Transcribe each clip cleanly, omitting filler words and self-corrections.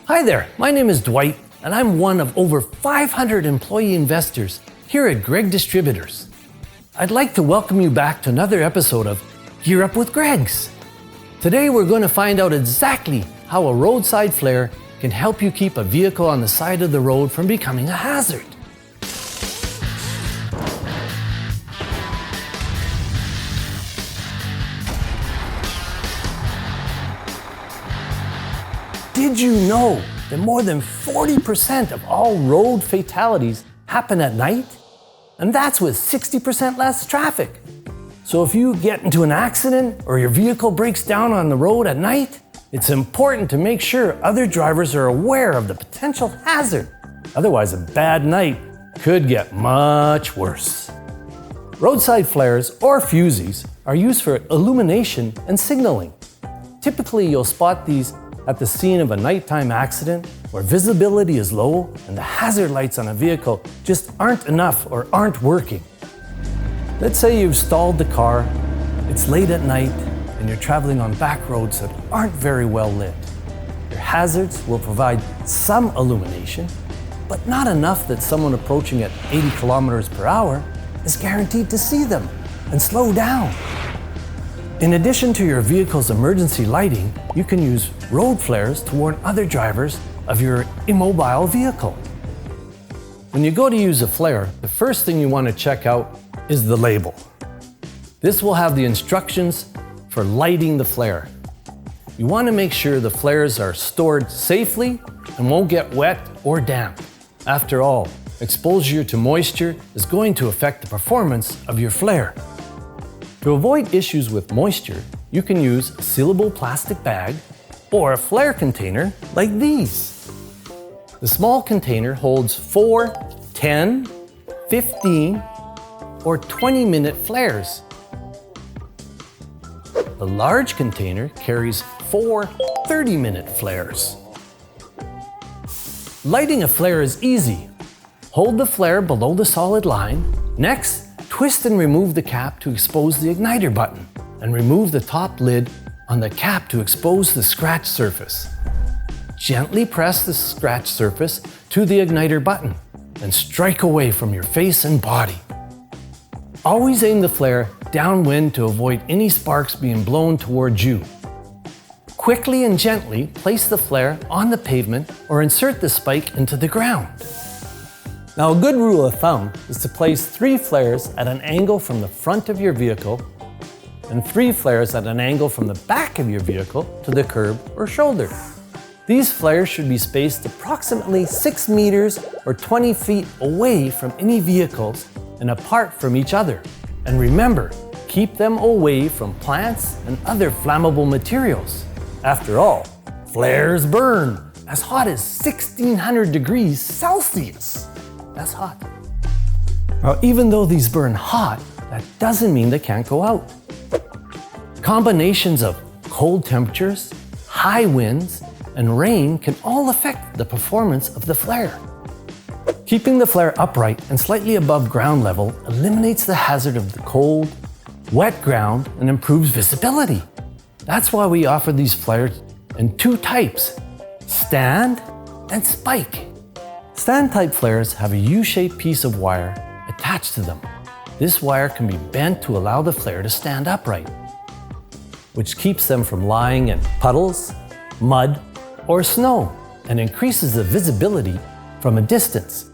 Hi there, my name is Dwight, and I'm one of over 500 employee investors here at Gregg Distributors. I'd like to welcome you back to another episode of Gear Up with Greggs. Today we're going to find out exactly how a roadside flare can help you keep a vehicle on the side of the road from becoming a hazard. Did you know that more than 40% of all road fatalities happen at night? And that's with 60% less traffic. So if you get into an accident or your vehicle breaks down on the road at night, it's important to make sure other drivers are aware of the potential hazard. Otherwise, a bad night could get much worse. Roadside flares or fusees are used for illumination and signaling. Typically, you'll spot these at the scene of a nighttime accident where visibility is low and the hazard lights on a vehicle just aren't enough or aren't working. Let's say you've stalled the car, it's late at night, and you're traveling on back roads that aren't very well lit. Your hazards will provide some illumination, but not enough that someone approaching at 80 kilometers per hour is guaranteed to see them and slow down. In addition to your vehicle's emergency lighting, you can use road flares to warn other drivers of your immobile vehicle. When you go to use a flare, the first thing you want to check out is the label. This will have the instructions for lighting the flare. You want to make sure the flares are stored safely and won't get wet or damp. After all, exposure to moisture is going to affect the performance of your flare. To avoid issues with moisture, you can use a sealable plastic bag or a flare container like these. The small container holds 4, 10, 15, or 20-minute flares. The large container carries 4 30-minute flares. Lighting a flare is easy. Hold the flare below the solid line. Next, twist and remove the cap to expose the igniter button, and remove the top lid on the cap to expose the scratch surface. Gently press the scratch surface to the igniter button and strike away from your face and body. Always aim the flare downwind to avoid any sparks being blown towards you. Quickly and gently place the flare on the pavement or insert the spike into the ground. Now, a good rule of thumb is to place 3 flares at an angle from the front of your vehicle and 3 flares at an angle from the back of your vehicle to the curb or shoulder. These flares should be spaced approximately 6 meters or 20 feet away from any vehicles and apart from each other. And remember, keep them away from plants and other flammable materials. After all, flares burn as hot as 1600 degrees Celsius. That's hot. Now, even though these burn hot, that doesn't mean they can't go out. Combinations of cold temperatures, high winds, and rain can all affect the performance of the flare. Keeping the flare upright and slightly above ground level eliminates the hazard of the cold, wet ground and improves visibility. That's why we offer these flares in 2 types, stand and spike. Stand-type flares have a U-shaped piece of wire attached to them. This wire can be bent to allow the flare to stand upright, which keeps them from lying in puddles, mud, or snow, and increases the visibility from a distance.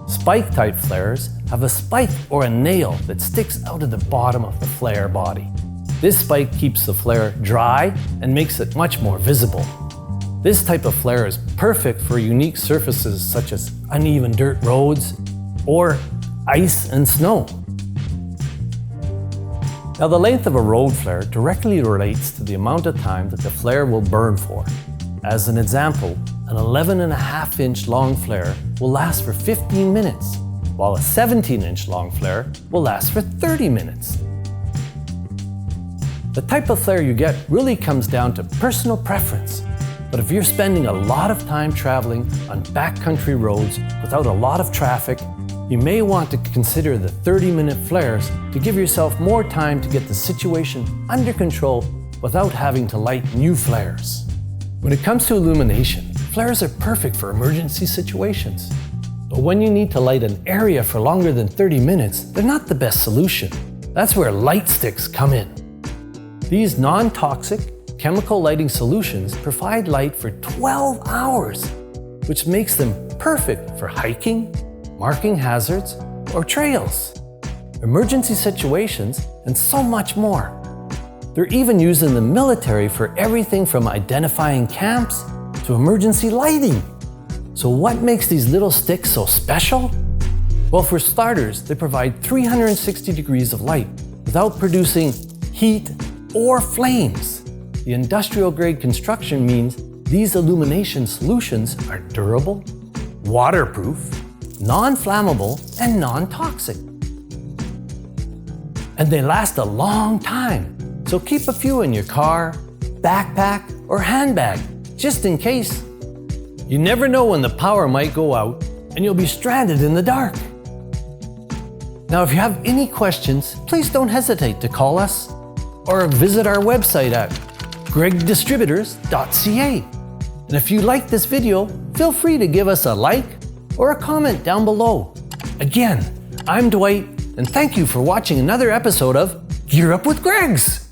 Spike-type flares have a spike or a nail that sticks out of the bottom of the flare body. This spike keeps the flare dry and makes it much more visible. This type of flare is perfect for unique surfaces such as uneven dirt roads or ice and snow. Now, the length of a road flare directly relates to the amount of time that the flare will burn for. As an example, an 11.5-inch long flare will last for 15 minutes, while a 17-inch long flare will last for 30 minutes. The type of flare you get really comes down to personal preference. But if you're spending a lot of time traveling on backcountry roads without a lot of traffic, you may want to consider the 30-minute flares to give yourself more time to get the situation under control without having to light new flares. When it comes to illumination, flares are perfect for emergency situations. But when you need to light an area for longer than 30 minutes, they're not the best solution. That's where light sticks come in. These non-toxic, chemical lighting solutions provide light for 12 hours, which makes them perfect for hiking, marking hazards, or trails, emergency situations, and so much more. They're even used in the military for everything from identifying camps to emergency lighting. So what makes these little sticks so special? Well, for starters, they provide 360 degrees of light without producing heat or flames. The industrial-grade construction means these illumination solutions are durable, waterproof, non-flammable, and non-toxic. And they last a long time. So keep a few in your car, backpack, or handbag, just in case. You never know when the power might go out and you'll be stranded in the dark. Now, if you have any questions, please don't hesitate to call us or visit our website at greggdistributors.ca. And if you like this video, feel free to give us a like or a comment down below. Again, I'm Dwight, and thank you for watching another episode of Gear Up with Greggs.